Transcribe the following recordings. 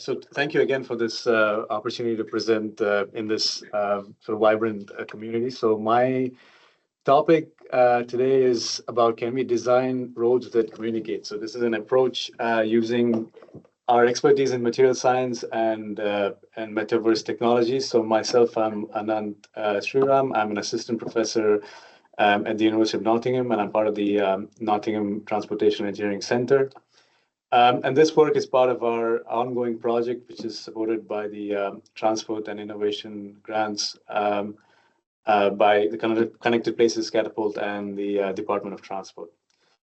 So thank you again for this opportunity to present in this sort of vibrant community. So my topic today is about can we design roads that communicate? So this is an approach using our expertise in material science and metaverse technologies. So myself, I'm Anand Sreeram. I'm an assistant professor at the University of Nottingham, and I'm part of the Nottingham Transportation Engineering Center. And this work is part of our ongoing project, which is supported by the Transport and Innovation Grants by the Connected Places Catapult and the Department of Transport.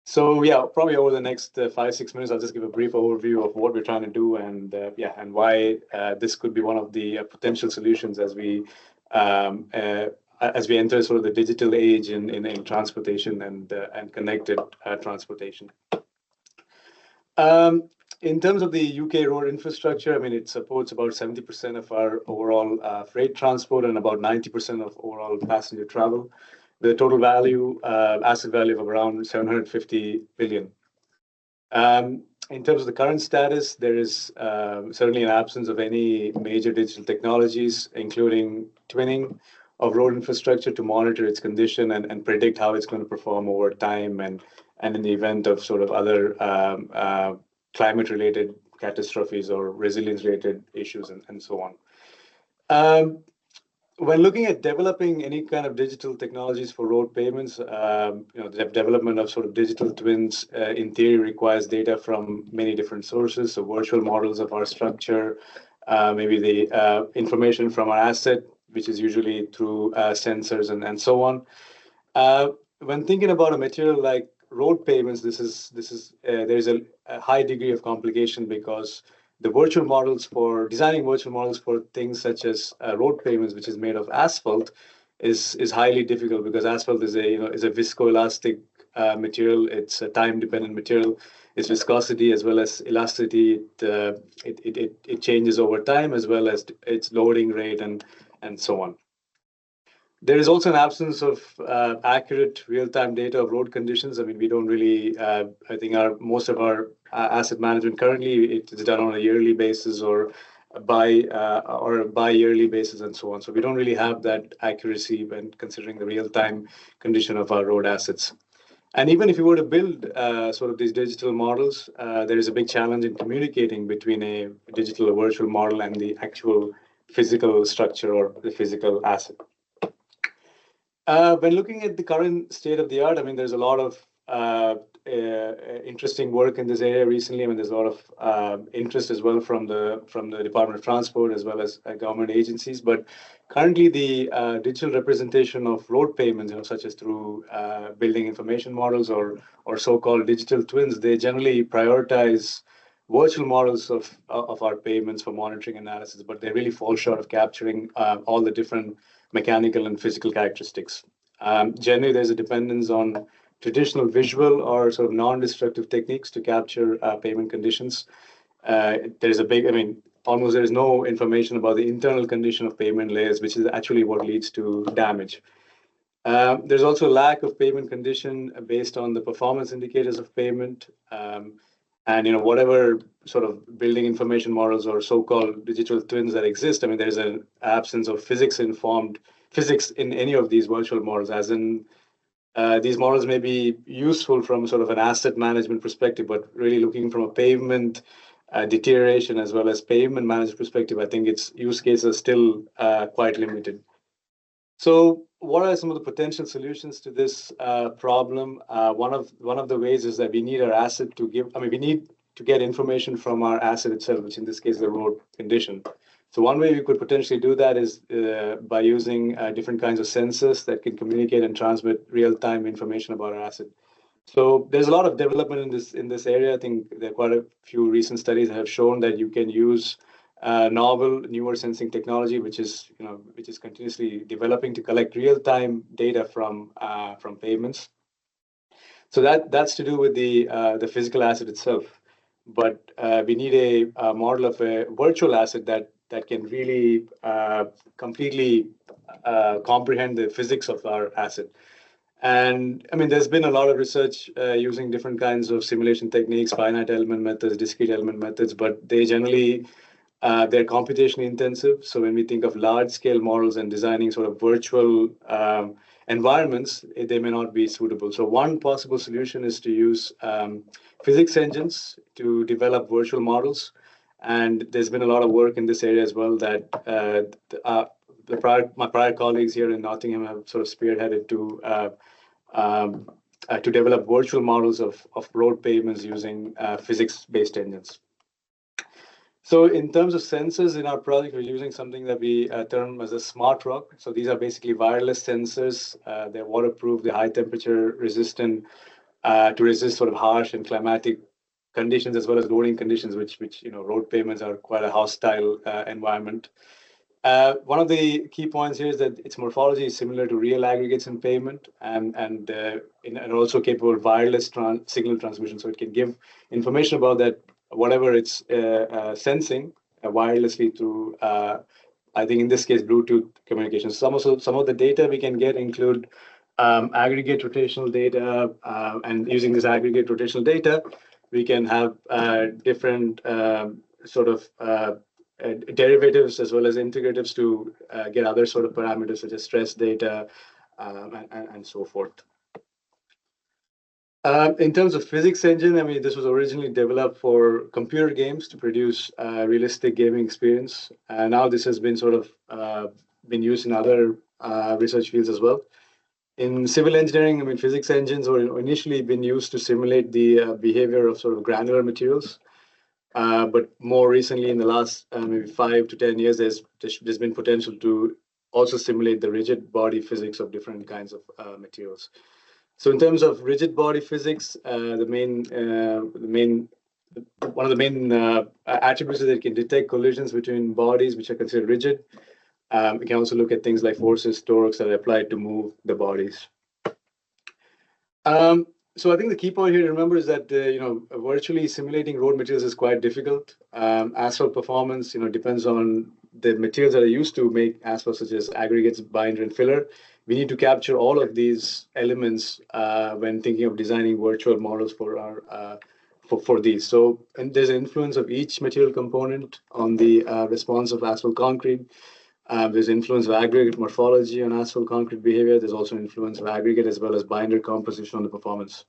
So yeah, probably over the next 5-6 minutes, I'll just give a brief overview of what we're trying to do and why this could be one of the potential solutions as we enter sort of the digital age in transportation and connected transportation. In terms of the UK road infrastructure, I mean, it supports about 70% of our overall freight transport and about 90% of overall passenger travel, with a total value, asset value of around 750 billion. In terms of the current status, there is certainly an absence of any major digital technologies, including twinning of road infrastructure to monitor its condition and predict how it's going to perform over time and in the event of sort of other climate-related catastrophes or resilience-related issues and so on. When looking at developing any kind of digital technologies for road pavements, the development of sort of digital twins in theory requires data from many different sources, so virtual models of our structure, maybe the information from our asset, which is usually through sensors and so on. When thinking about a material like road pavements, there's a high degree of complication because the virtual models for designing virtual models for things such as road pavements, which is made of asphalt, is highly difficult because asphalt is a viscoelastic material. It's a time-dependent material. Its viscosity as well as elasticity it changes over time, as well as its loading rate and so on. There is also an absence of accurate real-time data of road conditions. I mean, we don't really. I think most of our asset management currently it's done on a yearly basis or bi-yearly basis and so on. So we don't really have that accuracy when considering the real-time condition of our road assets. And even if you were to build sort of these digital models, there is a big challenge in communicating between a digital or virtual model and the actual physical structure or the physical asset. When looking at the current state of the art, I mean, there's a lot of interesting work in this area recently. I mean, there's a lot of interest as well from the Department of Transport as well as government agencies. But currently, the digital representation of road pavements, such as through building information models or so-called digital twins, they generally prioritize virtual models of our pavements for monitoring analysis, but they really fall short of capturing all the different mechanical and physical characteristics. Generally, there's a dependence on traditional visual or sort of non-destructive techniques to capture pavement conditions. There's almost there is no information about the internal condition of pavement layers, which is actually what leads to damage. There's also a lack of pavement condition based on the performance indicators of pavement. And whatever sort of building information models or so-called digital twins that exist, I mean, there's an absence of physics in any of these virtual models, as in these models may be useful from sort of an asset management perspective, but really looking from a pavement deterioration as well as pavement management perspective, I think its use cases are still quite limited. So what are some of the potential solutions to this problem? One of the ways is that we need our asset we need to get information from our asset itself, which in this case is the road condition. So one way we could potentially do that is by using different kinds of sensors that can communicate and transmit real-time information about our asset. So there's a lot of development in this area. I think there are quite a few recent studies that have shown that you can use novel, newer sensing technology, which is continuously developing to collect real-time data from pavements. So that's to do with the physical asset itself. But we need a model of a virtual asset that can really completely comprehend the physics of our asset. And I mean, there's been a lot of research using different kinds of simulation techniques, finite element methods, discrete element methods, but they generally They're computationally intensive. So when we think of large scale models and designing sort of virtual environments, they may not be suitable. So one possible solution is to use physics engines to develop virtual models. And there's been a lot of work in this area as well that my prior colleagues here in Nottingham have sort of spearheaded to develop virtual models of road pavements using physics-based engines. So in terms of sensors in our project, we're using something that we term as a smart rock. So these are basically wireless sensors. They're waterproof, they're high temperature resistant to resist sort of harsh and climatic conditions as well as loading conditions, which road pavements are quite a hostile environment. One of the key points here is that its morphology is similar to real aggregates in pavement and also capable of wireless signal transmission. So it can give information about that, whatever it's sensing wirelessly through, I think in this case, Bluetooth communication. Some of the data we can get include aggregate rotational data, and using this aggregate rotational data, we can have different derivatives as well as integratives to get other sort of parameters such as stress data and so forth. In terms of physics engine, I mean, this was originally developed for computer games to produce realistic gaming experience. Now this has been sort of been used in other research fields as well. In civil engineering, I mean, physics engines were initially been used to simulate the behavior of sort of granular materials. But more recently, in the last maybe 5 to 10 years, there's been potential to also simulate the rigid body physics of different kinds of materials. So in terms of rigid body physics, one of the main attributes is that it can detect collisions between bodies which are considered rigid. We can also look at things like forces, torques that are applied to move the bodies. So I think the key point here to remember is that virtually simulating road materials is quite difficult. Asphalt performance depends on the materials that are used to make asphalt, such as aggregates, binder, and filler. We need to capture all of these elements when thinking of designing virtual models for our for these. So, and there's an influence of each material component on the response of asphalt concrete. There's influence of aggregate morphology on asphalt concrete behavior. There's also influence of aggregate as well as binder composition on the performance.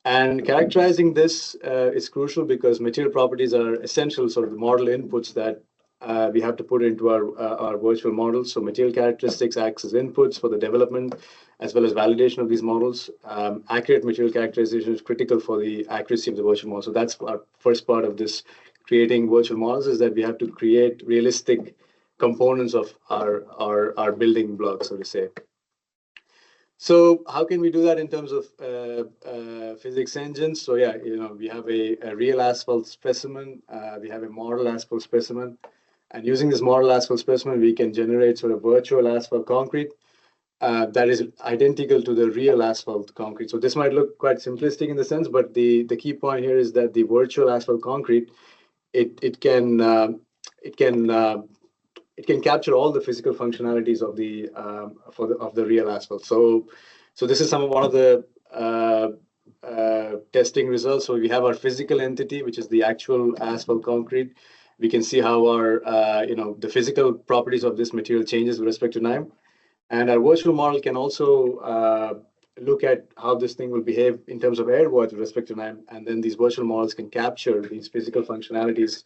And characterizing this is crucial because material properties are essential sort of model inputs that we have to put into our virtual models. So material characteristics acts as inputs for the development as well as validation of these models. Accurate material characterization is critical for the accuracy of the virtual model. So that's our first part of this creating virtual models, is that we have to create realistic components of our building blocks, so to say. So how can we do that in terms of physics engines? So yeah, we have a real asphalt specimen, we have a model asphalt specimen, and using this model asphalt specimen, we can generate sort of virtual asphalt concrete that is identical to the real asphalt concrete. So this might look quite simplistic in the sense, but the key point here is that the virtual asphalt concrete, it can capture all the physical functionalities of the real asphalt. So this is one of the testing results. So we have our physical entity, which is the actual asphalt concrete. We can see how our the physical properties of this material changes with respect to time, and our virtual model can also look at how this thing will behave in terms of air voids with respect to time, and then these virtual models can capture these physical functionalities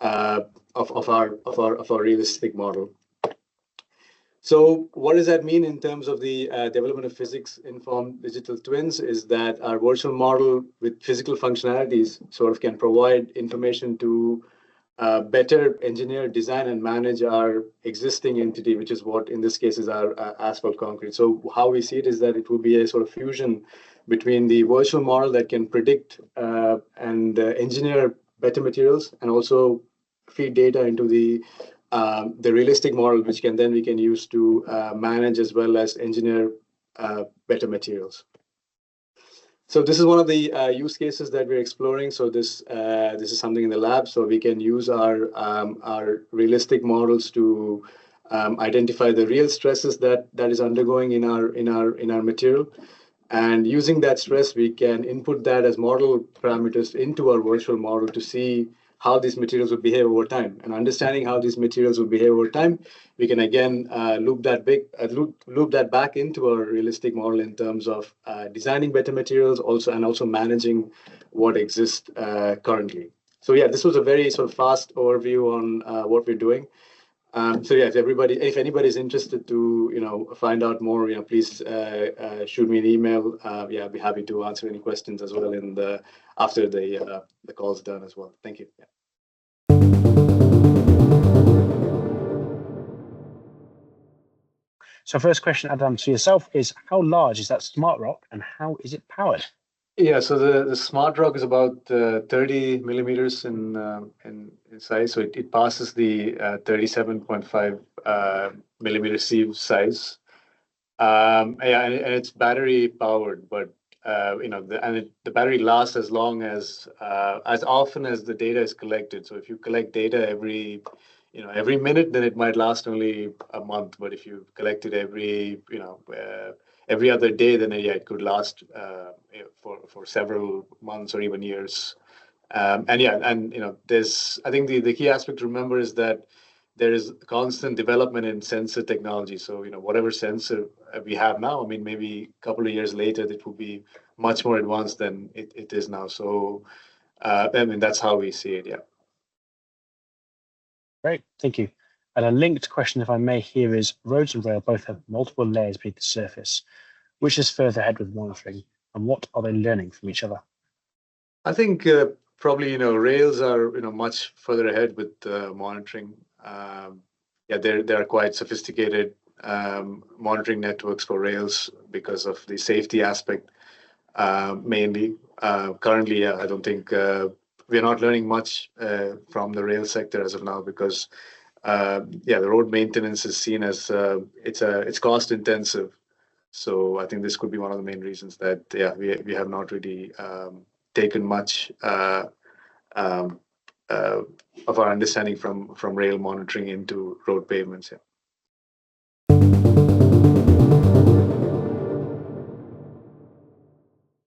of our realistic model. So what does that mean in terms of the development of physics-informed digital twins? Is that our virtual model with physical functionalities sort of can provide information to better engineer, design, and manage our existing entity, which is what in this case is our asphalt concrete. So how we see it is that it will be a sort of fusion between the virtual model that can predict and engineer better materials, and also feed data into the realistic model, which we can use to manage as well as engineer better materials. So this is one of the use cases that we're exploring. So this is something in the lab. So we can use our realistic models to identify the real stresses that is undergoing in our material. And using that stress, we can input that as model parameters into our virtual model to see how these materials would behave over time. And understanding how these materials will behave over time, we can again loop that back into a realistic model in terms of designing better materials, also managing what exists currently. So yeah, this was a very sort of fast overview on what we're doing. So yeah, if anybody is interested to find out more, please shoot me an email. Yeah, I'll be happy to answer any questions as well after the call's done as well. Thank you. Yeah. So first question, Adam, to yourself is, how large is that smart rock and how is it powered? Yeah, so the smart rock is about 30 millimeters in size. So it passes the 37.5 millimeter sieve size. Yeah, and it's battery powered, but the battery lasts as long as often as the data is collected. So if you collect data every minute, then it might last only a month. But if you collect it every other day, then yeah, it could last for several months or even years. And yeah, and there's I think the key aspect to remember is that there is constant development in sensor technology. So whatever sensor we have now, I mean, maybe a couple of years later, it will be much more advanced than it is now. So I mean, that's how we see it. Yeah. Great, thank you. And a linked question, if I may, here is, roads and rail both have multiple layers beneath the surface. Which is further ahead with monitoring, and what are they learning from each other? I think probably rails are much further ahead with monitoring. Yeah, there are quite sophisticated monitoring networks for rails because of the safety aspect mainly. Currently, yeah, I don't think we're not learning much from the rail sector as of now because yeah, the road maintenance is seen as it's cost intensive. So I think this could be one of the main reasons that yeah, we have not really taken much um, uh, of our understanding from rail monitoring into road pavements. Yeah.